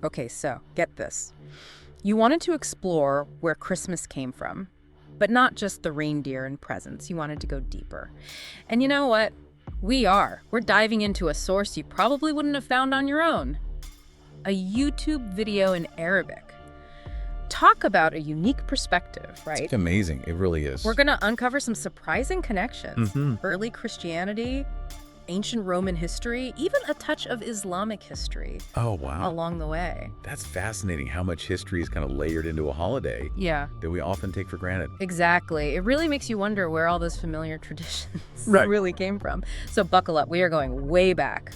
Okay, so get this. You wanted to explore where Christmas came from, but not just the reindeer and presents. You wanted to go deeper. And you know what? We're diving into a source you probably wouldn't have found on your own. A YouTube video in Arabic. Talk about a unique perspective, right? It's amazing. It really is. We're going to uncover some surprising connections. Mm-hmm. Early Christianity, ancient Roman history, even a touch of Islamic history Oh, wow. along the way. That's fascinating how much history is kind of layered into a holiday Yeah, that we often take for granted. exactly. It really makes you wonder where all those familiar traditions Right. really came from. So buckle up. We are going way back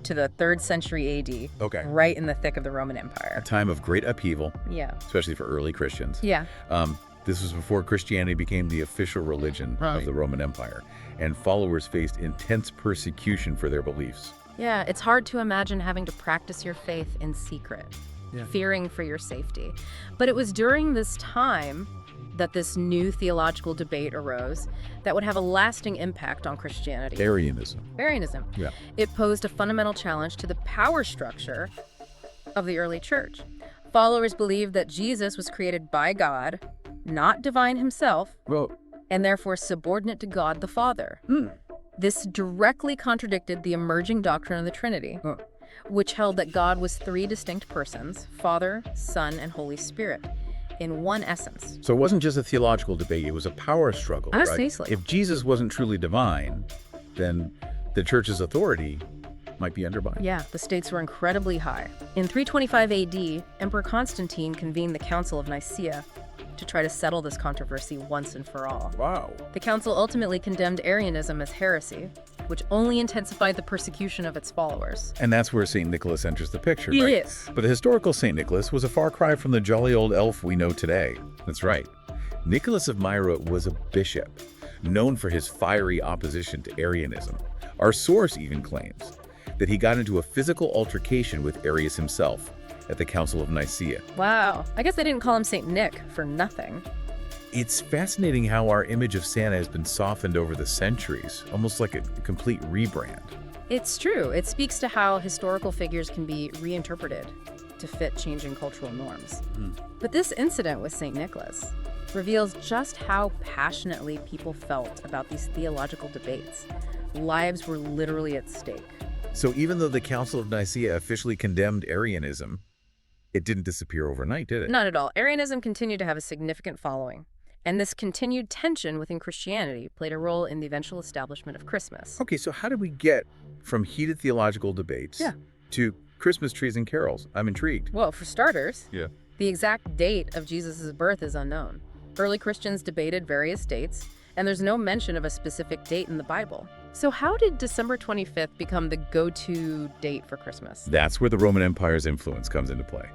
to the 3rd century AD, Okay. right in the thick of the Roman A Empire. time of great upheaval, Yeah. especially for early Christians. Yeah. This was before Christianity became the official religion Right. of the Roman Empire, and followers faced intense persecution for their beliefs. Yeah, it's hard to imagine having to practice your faith in secret, Yeah. fearing for your safety. But it was during this time that this new theological debate arose that would have a lasting impact on Christianity. Arianism. Arianism. Yeah. It posed a fundamental challenge to the power structure of the early church. Followers believed that Jesus was created by God, not divine himself, Well, and therefore subordinate to God the Father. Hmm. This directly contradicted the emerging doctrine of the Trinity, which held that God was 3 distinct persons, Father, Son, and Holy Spirit, in one essence. so it wasn't just a theological debate, it was a power struggle, right? Precisely. If Jesus wasn't truly divine, then the church's authority might be undermined. Yeah, the stakes were incredibly high. In 325 AD, Emperor Constantine convened the Council of Nicaea to try to settle this controversy once and for all. Wow. The council ultimately condemned Arianism as heresy, which only intensified the persecution of its followers. And that's where St. Nicholas enters the picture, right? Yes. But the historical St. Nicholas was a far cry from the jolly old elf we know today. That's right. Nicholas of Myra was a bishop, known for his fiery opposition to Arianism. Our source even claims that he got into a physical altercation with Arius himself at the Council of Nicaea. Wow. I guess they didn't call him St. Nick for nothing. It's fascinating how our image of Santa has been softened over the centuries, almost like a complete rebrand. It's true. It speaks to how historical figures can be reinterpreted to fit changing cultural norms. But this incident with St. Nicholas reveals just how passionately people felt about these theological debates. Lives were literally at stake. So even though the Council of Nicaea officially condemned Arianism, it didn't disappear overnight, did it? Not at all. Arianism continued to have a significant following, and this continued tension within Christianity played a role in the eventual establishment of Christmas. Okay, so how did we get from heated theological debates to Christmas trees and carols? I'm intrigued. Well, for starters, Yeah. the exact date of Jesus' birth is unknown. Early Christians debated various dates, and there's no mention of a specific date in the Bible. So how did December 25th become the go-to date for Christmas? That's where the Roman Empire's influence comes into play.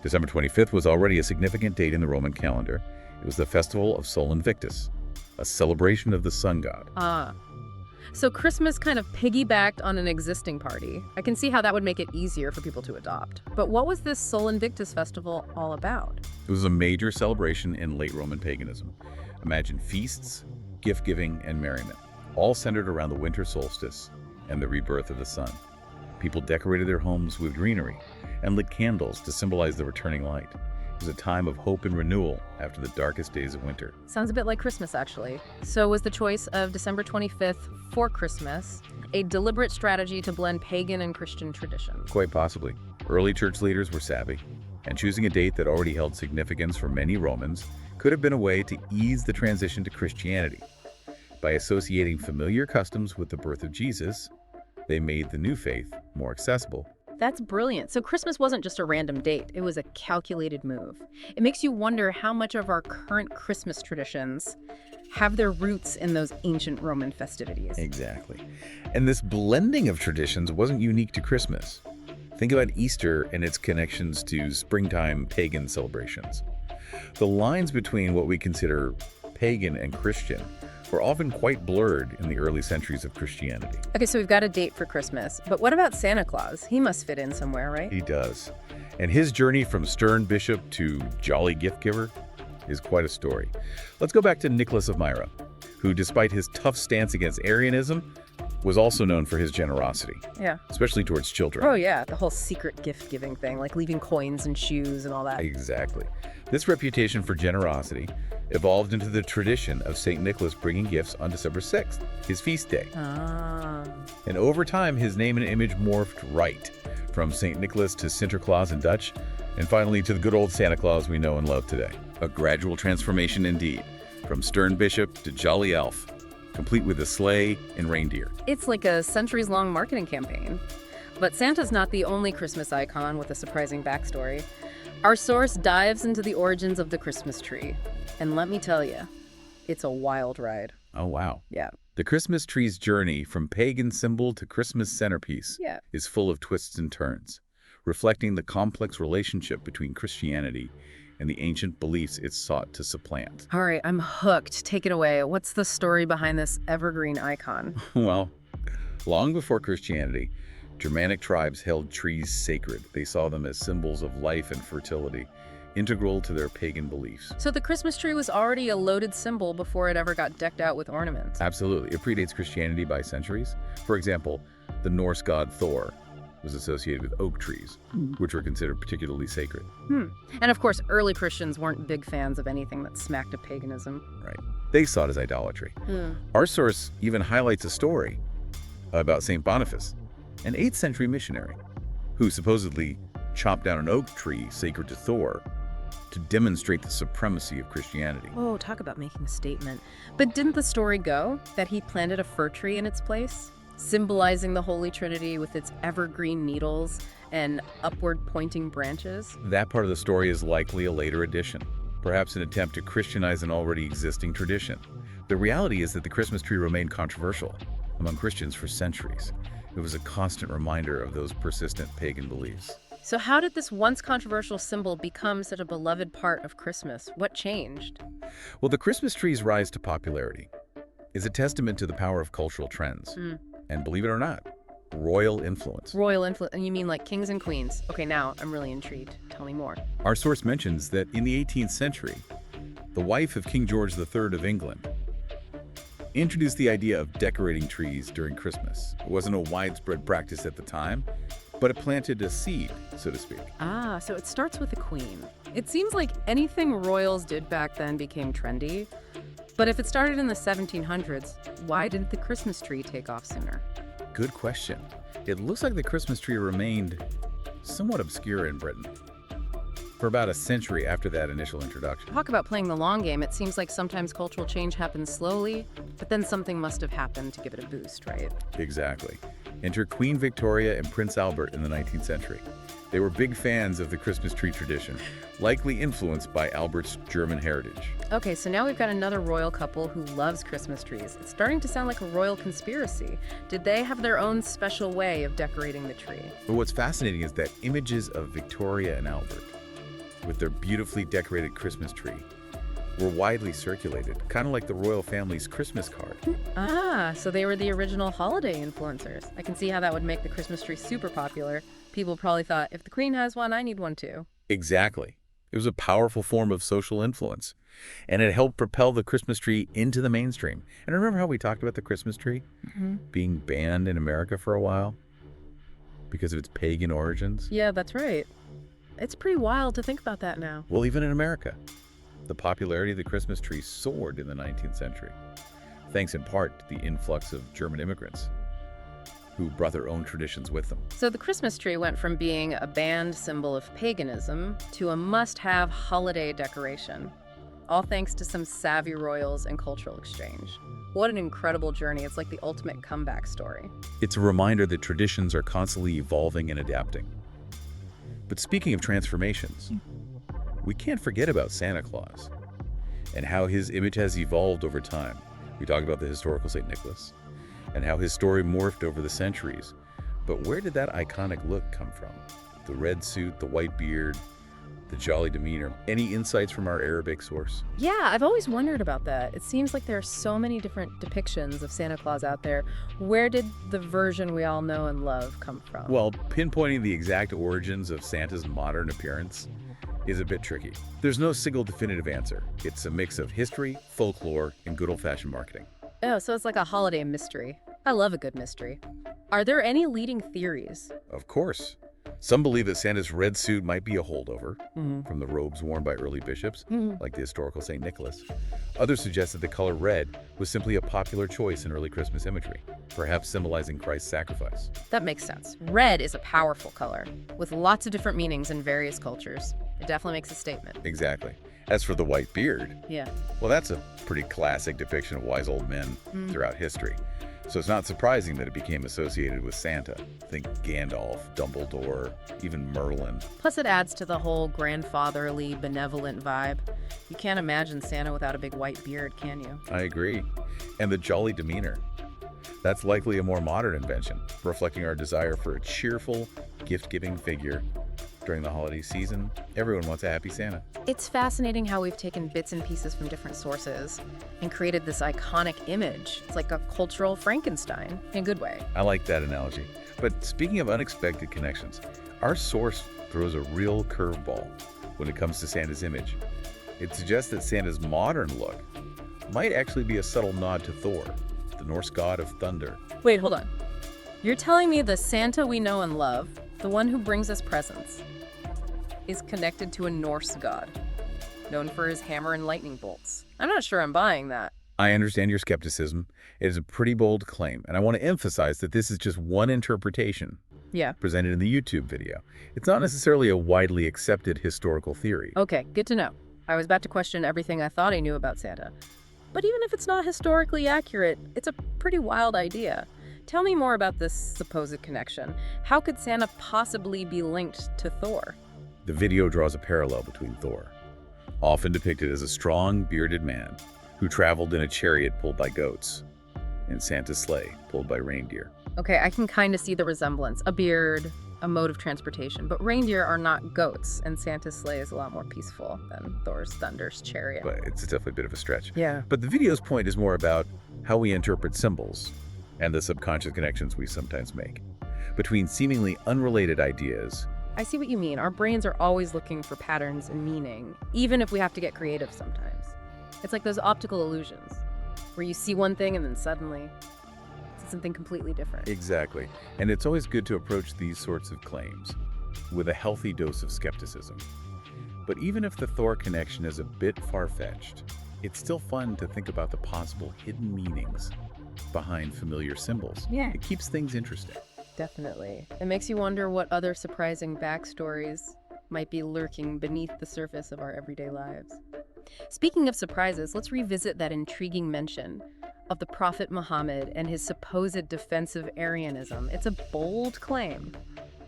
December 25th was already a significant date in the Roman calendar. It was the festival of Sol Invictus, a celebration of the sun god. Ah. So Christmas kind of piggybacked on an existing party. I can see how that would make it easier for people to adopt. But what was this Sol Invictus festival all about? It was a major celebration in late Roman paganism. Imagine feasts, gift-giving, and merriment, all centered around the winter solstice and the rebirth of the sun. People decorated their homes with greenery and lit candles to symbolize the returning light. It was a time of hope and renewal after the darkest days of winter. Sounds a bit like Christmas, actually. So was the choice of December 25th for Christmas a deliberate strategy to blend pagan and Christian traditions? Quite possibly. Early church leaders were savvy, and choosing a date that already held significance for many Romans could have been a way to ease the transition to Christianity. By associating familiar customs with the birth of Jesus, they made the new faith more accessible. That's brilliant. So Christmas wasn't just a random date, it was a calculated move. It makes you wonder how much of our current Christmas traditions have their roots in those ancient Roman festivities. Exactly. And this blending of traditions wasn't unique to Christmas. Think about Easter and its connections to springtime pagan celebrations. The lines between what we consider pagan and Christian were often quite blurred in the early centuries of Christianity. Okay, so we've got a date for Christmas, but what about Santa Claus? He must fit in somewhere, right? He does. And his journey from stern bishop to jolly gift giver is quite a story. Let's go back to Nicholas of Myra, who, despite his tough stance against Arianism, was also known for his generosity, Yeah. especially towards children. Oh, yeah, the whole secret gift-giving thing, like leaving coins and shoes and all that. Exactly. This reputation for generosity evolved into the tradition of St. Nicholas bringing gifts on December 6th, his feast day. Ah. And over time, his name and image morphed right, from St. Nicholas to Sinterklaas in Dutch, and finally to the good old Santa Claus we know and love today. A gradual transformation indeed, from stern bishop to jolly elf, complete with a sleigh and reindeer. It's like a centuries-long marketing campaign. But Santa's not the only Christmas icon with a surprising backstory. Our source dives into the origins of the Christmas tree. And let me tell you, it's a wild ride. Oh, wow. Yeah. The Christmas tree's journey from pagan symbol to Christmas centerpiece Yeah. is full of twists and turns, reflecting the complex relationship between Christianity and the ancient beliefs it sought to supplant. All right, I'm hooked. Take it away. What's the story behind this evergreen icon? Well, long before Christianity, Germanic tribes held trees sacred. They saw them as symbols of life and fertility, integral to their pagan beliefs. So the Christmas tree was already a loaded symbol before it ever got decked out with ornaments. Absolutely. It predates Christianity by centuries. For example, the Norse god Thor was associated with oak trees, which were considered particularly sacred. And of course, early Christians weren't big fans of anything that smacked of paganism. Right. They saw it as idolatry. Our source even highlights a story about St. Boniface, an 8th century missionary, who supposedly chopped down an oak tree sacred to Thor to demonstrate the supremacy of Christianity. Oh, talk about making a statement. But didn't the story go that he planted a fir tree in its place, symbolizing the Holy Trinity with its evergreen needles and upward-pointing branches? That part of the story is likely a later addition, perhaps an attempt to Christianize an already existing tradition. The reality is that the Christmas tree remained controversial among Christians for centuries. It was a constant reminder of those persistent pagan beliefs. So how did this once controversial symbol become such a beloved part of Christmas? What changed? Well, the Christmas tree's rise to popularity is a testament to the power of cultural trends. And believe it or not, royal influence. Royal influence, and you mean like kings and queens? Okay, now I'm really intrigued. Tell me more. Our source mentions that in the 18th century, the wife of King George III of England introduced the idea of decorating trees during Christmas. It wasn't a widespread practice at the time, but it planted a seed, so to speak. Ah, so it starts with the queen. It seems like anything royals did back then became trendy. But if it started in the 1700s, why didn't the Christmas tree take off sooner? Good question. It looks like the Christmas tree remained somewhat obscure in Britain for about a century after that initial introduction. Talk about playing the long game. It seems like sometimes cultural change happens slowly, but then something must have happened to give it a boost, right? Exactly. Enter Queen Victoria and Prince Albert in the 19th century. They were big fans of the Christmas tree tradition, likely influenced by Albert's German heritage. Okay, so now we've got another royal couple who loves Christmas trees. It's starting to sound like a royal conspiracy. Did they have their own special way of decorating the tree? But what's fascinating is that images of Victoria and Albert, with their beautifully decorated Christmas tree, were widely circulated, kind of like the royal family's Christmas card. Ah, so they were the original holiday influencers. I can see how that would make the Christmas tree super popular. People probably thought, if the queen has one, I need one too. Exactly. It was a powerful form of social influence, and it helped propel the Christmas tree into the mainstream. And remember how we talked about the Christmas tree being banned in America for a while because of its pagan origins? Yeah, that's right. It's pretty wild to think about that now. Well, even in America, the popularity of the Christmas tree soared in the 19th century, thanks in part to the influx of German immigrants who brought their own traditions with them. So the Christmas tree went from being a banned symbol of paganism to a must-have holiday decoration, all thanks to some savvy royals and cultural exchange. What an incredible journey. It's like the ultimate comeback story. It's a reminder that traditions are constantly evolving and adapting. But speaking of transformations, we can't forget about Santa Claus and how his image has evolved over time. We talked about the historical St. Nicholas and how his story morphed over the centuries. But where did that iconic look come from? The red suit, the white beard, the jolly demeanor. Any insights from our Arabic source? Yeah, I've always wondered about that. It seems like there are so many different depictions of Santa Claus out there. Where did the version we all know and love come from? Well, pinpointing the exact origins of Santa's modern appearance is a bit tricky. There's no single definitive answer. It's a mix of history, folklore, and good old-fashioned marketing. Oh, so it's like a holiday mystery. I love a good mystery. Are there any leading theories? Of course. Some believe that Santa's red suit might be a holdover from the robes worn by early bishops, like the historical St. Nicholas. Others suggest that the color red was simply a popular choice in early Christmas imagery, perhaps symbolizing Christ's sacrifice. That makes sense. Red is a powerful color, with lots of different meanings in various cultures. It definitely makes a statement. Exactly. As for the white beard, Yeah. well, that's a pretty classic depiction of wise old men throughout history. So it's not surprising that it became associated with Santa. Think Gandalf, Dumbledore, even Merlin. Plus it adds to the whole grandfatherly, benevolent vibe. You can't imagine Santa without a big white beard, can you? I agree. And the jolly demeanor. That's likely a more modern invention, reflecting our desire for a cheerful, gift-giving figure. During the holiday season, everyone wants a happy Santa. It's fascinating how we've taken bits and pieces from different sources and created this iconic image. It's like a cultural Frankenstein, in a good way. I like that analogy. But speaking of unexpected connections, our source throws a real curveball when it comes to Santa's image. It suggests that Santa's modern look might actually be a subtle nod to Thor, the Norse god of thunder. Wait, hold on. You're telling me the Santa we know and love, the one who brings us presents, is connected to a Norse god, known for his hammer and lightning bolts? I'm not sure I'm buying that. I understand your skepticism. It is a pretty bold claim, and I want to emphasize that this is just one interpretation Yeah. presented in the YouTube video. It's not necessarily a widely accepted historical theory. Okay, good to know. I was about to question everything I thought I knew about Santa. But even if it's not historically accurate, it's a pretty wild idea. Tell me more about this supposed connection. How could Santa possibly be linked to Thor? The video draws a parallel between Thor, often depicted as a strong, bearded man who traveled in a chariot pulled by goats, and Santa's sleigh pulled by reindeer. Okay, I can kind of see the resemblance. A beard, a mode of transportation. But reindeer are not goats, and Santa's sleigh is a lot more peaceful than Thor's thunder's chariot. But it's definitely a bit of a stretch. Yeah. But the video's point is more about how we interpret symbols and the subconscious connections we sometimes make between seemingly unrelated ideas. I see what you mean. Our brains are always looking for patterns and meaning, even if we have to get creative sometimes. It's like those optical illusions, where you see one thing and then suddenly it's something completely different. Exactly. And it's always good to approach these sorts of claims with a healthy dose of skepticism. But even if the Thor connection is a bit far-fetched, it's still fun to think about the possible hidden meanings behind familiar symbols. Yeah. It keeps things interesting. Definitely. It makes you wonder what other surprising backstories might be lurking beneath the surface of our everyday lives. Speaking of surprises, let's revisit that intriguing mention of the Prophet Muhammad and his supposed defense of Arianism. It's a bold claim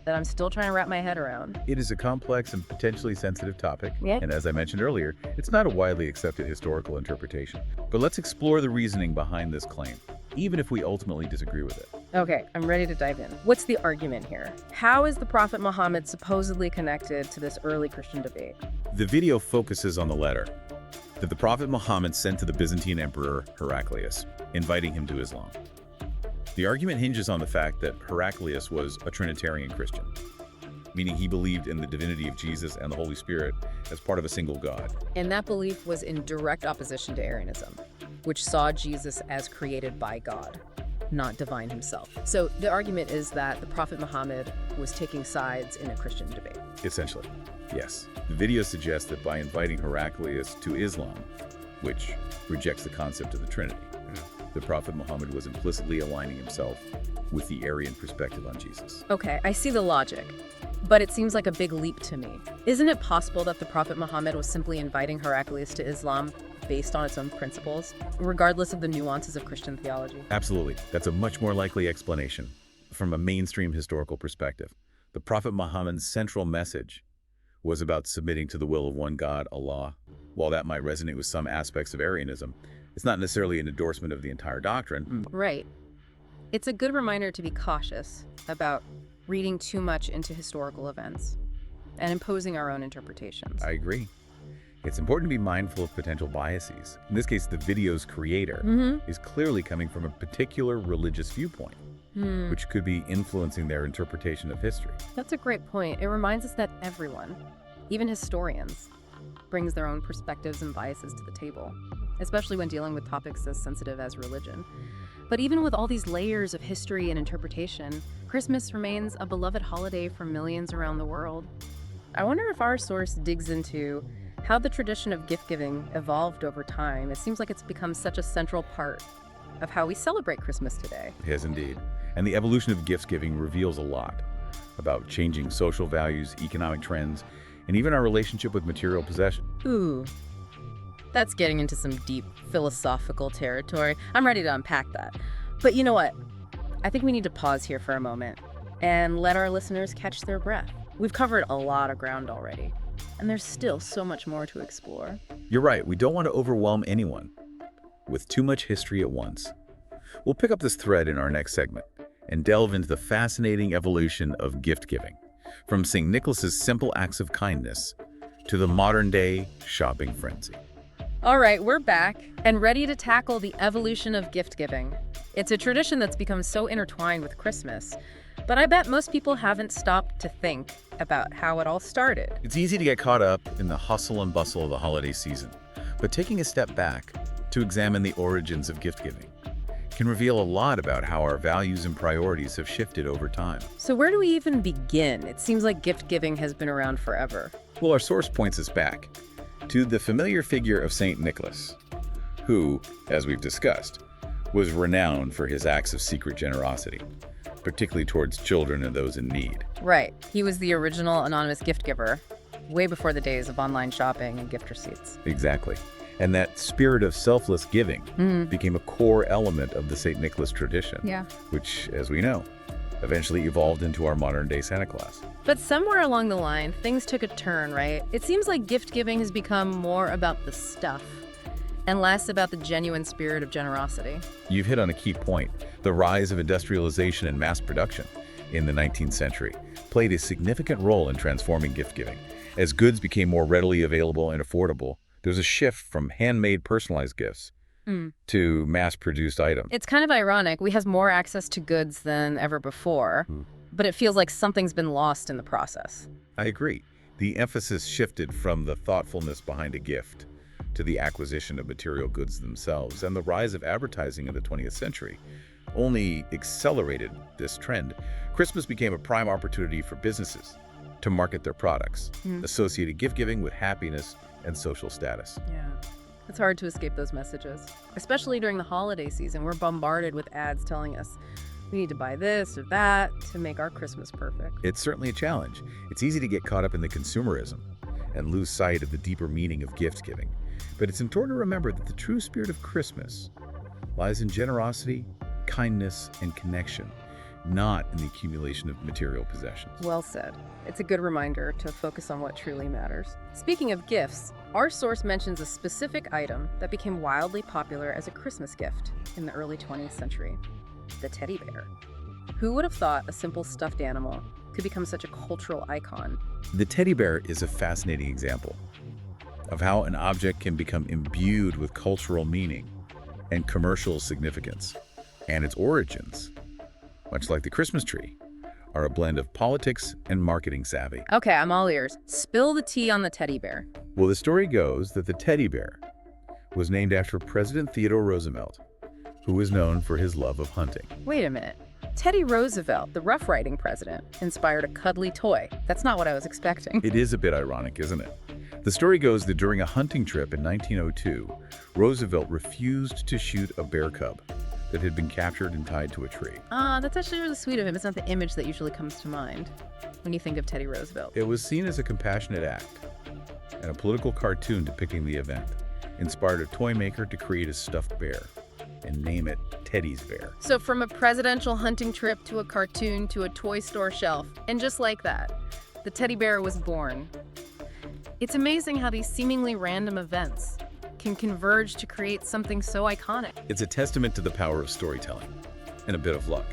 that I'm still trying to wrap my head around. It is a complex and potentially sensitive topic, Yeah. and as I mentioned earlier, it's not a widely accepted historical interpretation. But let's explore the reasoning behind this claim, even if we ultimately disagree with it. Okay, I'm ready to dive in. What's the argument here? How is the Prophet Muhammad supposedly connected to this early Christian debate? The video focuses on the letter that the Prophet Muhammad sent to the Byzantine Emperor Heraclius, inviting him to Islam. The argument hinges on the fact that Heraclius was a Trinitarian Christian, meaning he believed in the divinity of Jesus and the Holy Spirit as part of a single God. And that belief was in direct opposition to Arianism, which saw Jesus as created by God, not divine himself. So the argument is that the Prophet Muhammad was taking sides in a Christian debate. Essentially, yes. The video suggests that by inviting Heraclius to Islam, which rejects the concept of the Trinity, the Prophet Muhammad was implicitly aligning himself with the Aryan perspective on Jesus. Okay, I see the logic, but it seems like a big leap to me. Isn't it possible that the Prophet Muhammad was simply inviting Heraclius to Islam based on its own principles, regardless of the nuances of Christian theology? Absolutely. That's a much more likely explanation. From a mainstream historical perspective, the Prophet Muhammad's central message was about submitting to the will of one God, Allah. While that might resonate with some aspects of Arianism, it's not necessarily an endorsement of the entire doctrine. Right. It's a good reminder to be cautious about reading too much into historical events and imposing our own interpretations. I agree. It's important to be mindful of potential biases. In this case, the video's creator is clearly coming from a particular religious viewpoint, which could be influencing their interpretation of history. That's a great point. It reminds us that everyone, even historians, brings their own perspectives and biases to the table, especially when dealing with topics as sensitive as religion. But even with all these layers of history and interpretation, Christmas remains a beloved holiday for millions around the world. I wonder if our source digs into how the tradition of gift-giving evolved over time. It seems like it's become such a central part of how we celebrate Christmas today. It has indeed. And the evolution of gift-giving reveals a lot about changing social values, economic trends, and even our relationship with material possession. Ooh, that's getting into some deep philosophical territory. I'm ready to unpack that. But you know what? I think we need to pause here for a moment and let our listeners catch their breath. We've covered a lot of ground already, and there's still so much more to explore. You're right, we don't want to overwhelm anyone with too much history at once. We'll pick up this thread in our next segment and delve into the fascinating evolution of gift-giving, from St. Nicholas's simple acts of kindness to the modern-day shopping frenzy. All right, we're back and ready to tackle the evolution of gift-giving. It's a tradition that's become so intertwined with Christmas, but I bet most people haven't stopped to think about how it all started. It's easy to get caught up in the hustle and bustle of the holiday season, but taking a step back to examine the origins of gift-giving can reveal a lot about how our values and priorities have shifted over time. So where do we even begin? It seems like gift-giving has been around forever. Well, our source points us back to the familiar figure of St. Nicholas, who, as we've discussed, was renowned for his acts of secret generosity, particularly towards children and those in need. Right. He was the original anonymous gift giver, way before the days of online shopping and gift receipts. Exactly. And that spirit of selfless giving became a core element of the St. Nicholas tradition, which, as we know, eventually evolved into our modern-day Santa Claus. But somewhere along the line, things took a turn, right? It seems like gift-giving has become more about the stuff and less about the genuine spirit of generosity. You've hit on a key point. The rise of industrialization and mass production in the 19th century played a significant role in transforming gift-giving. As goods became more readily available and affordable, there was a shift from handmade personalized gifts to mass-produced items. It's kind of ironic. We have more access to goods than ever before, but it feels like something's been lost in the process. I agree. The emphasis shifted from the thoughtfulness behind a gift to the acquisition of material goods themselves, and the rise of advertising in the 20th century only accelerated this trend. Christmas became a prime opportunity for businesses to market their products, associated gift-giving with happiness and social status. Yeah, it's hard to escape those messages. Especially during the holiday season, we're bombarded with ads telling us we need to buy this or that to make our Christmas perfect. It's certainly a challenge. It's easy to get caught up in the consumerism and lose sight of the deeper meaning of gift-giving. But it's important to remember that the true spirit of Christmas lies in generosity, kindness, and connection, not in the accumulation of material possessions. Well said. It's a good reminder to focus on what truly matters. Speaking of gifts, our source mentions a specific item that became wildly popular as a Christmas gift in the early 20th century: the teddy bear. Who would have thought a simple stuffed animal could become such a cultural icon? The teddy bear is a fascinating example of how an object can become imbued with cultural meaning and commercial significance. And its origins, much like the Christmas tree, are a blend of politics and marketing savvy. Okay, I'm all ears. Spill the tea on the teddy bear. Well, the story goes that the teddy bear was named after President Theodore Roosevelt, who was known for his love of hunting. Wait a minute. Teddy Roosevelt, the Rough Riding president, inspired a cuddly toy. That's not what I was expecting. It is a bit ironic, isn't it? The story goes that during a hunting trip in 1902, Roosevelt refused to shoot a bear cub that had been captured and tied to a tree. That's actually really sweet of him. It's not the image that usually comes to mind when you think of Teddy Roosevelt. It was seen as a compassionate act, and a political cartoon depicting the event inspired a toy maker to create a stuffed bear and name it Teddy's Bear. So from a presidential hunting trip to a cartoon to a toy store shelf, and just like that, the teddy bear was born. It's amazing how these seemingly random events can converge to create something so iconic. It's a testament to the power of storytelling and a bit of luck.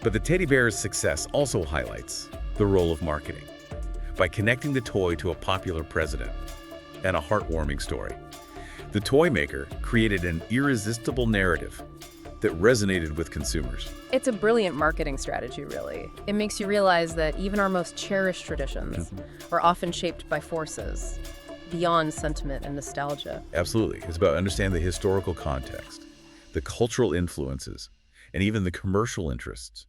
But the teddy bear's success also highlights the role of marketing by connecting the toy to a popular president and a heartwarming story. The toy maker created an irresistible narrative that resonated with consumers. It's a brilliant marketing strategy, really. It makes you realize that even our most cherished traditions are often shaped by forces beyond sentiment and nostalgia. Absolutely. It's about understanding the historical context, the cultural influences, and even the commercial interests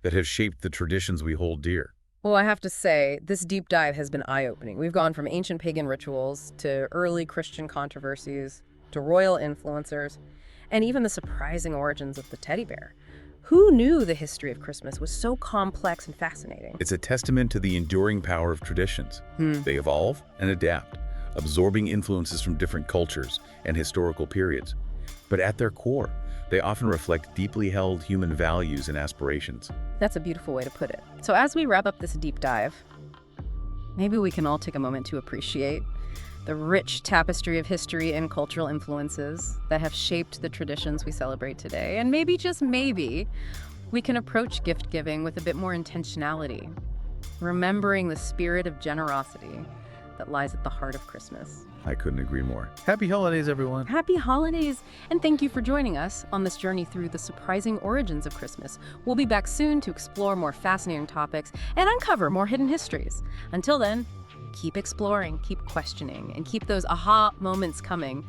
that have shaped the traditions we hold dear. Well, I have to say, this deep dive has been eye-opening. We've gone from ancient pagan rituals to early Christian controversies to royal influencers, and even the surprising origins of the teddy bear. Who knew the history of Christmas was so complex and fascinating? It's a testament to the enduring power of traditions. They evolve and adapt, absorbing influences from different cultures and historical periods. But at their core, they often reflect deeply held human values and aspirations. That's a beautiful way to put it. So as we wrap up this deep dive, maybe we can all take a moment to appreciate the rich tapestry of history and cultural influences that have shaped the traditions we celebrate today. And maybe, just maybe, we can approach gift giving with a bit more intentionality, remembering the spirit of generosity that lies at the heart of Christmas. I couldn't agree more. Happy holidays, everyone. Happy holidays, and thank you for joining us on this journey through the surprising origins of Christmas. We'll be back soon to explore more fascinating topics and uncover more hidden histories. Until then, keep exploring, keep questioning, and keep those aha moments coming.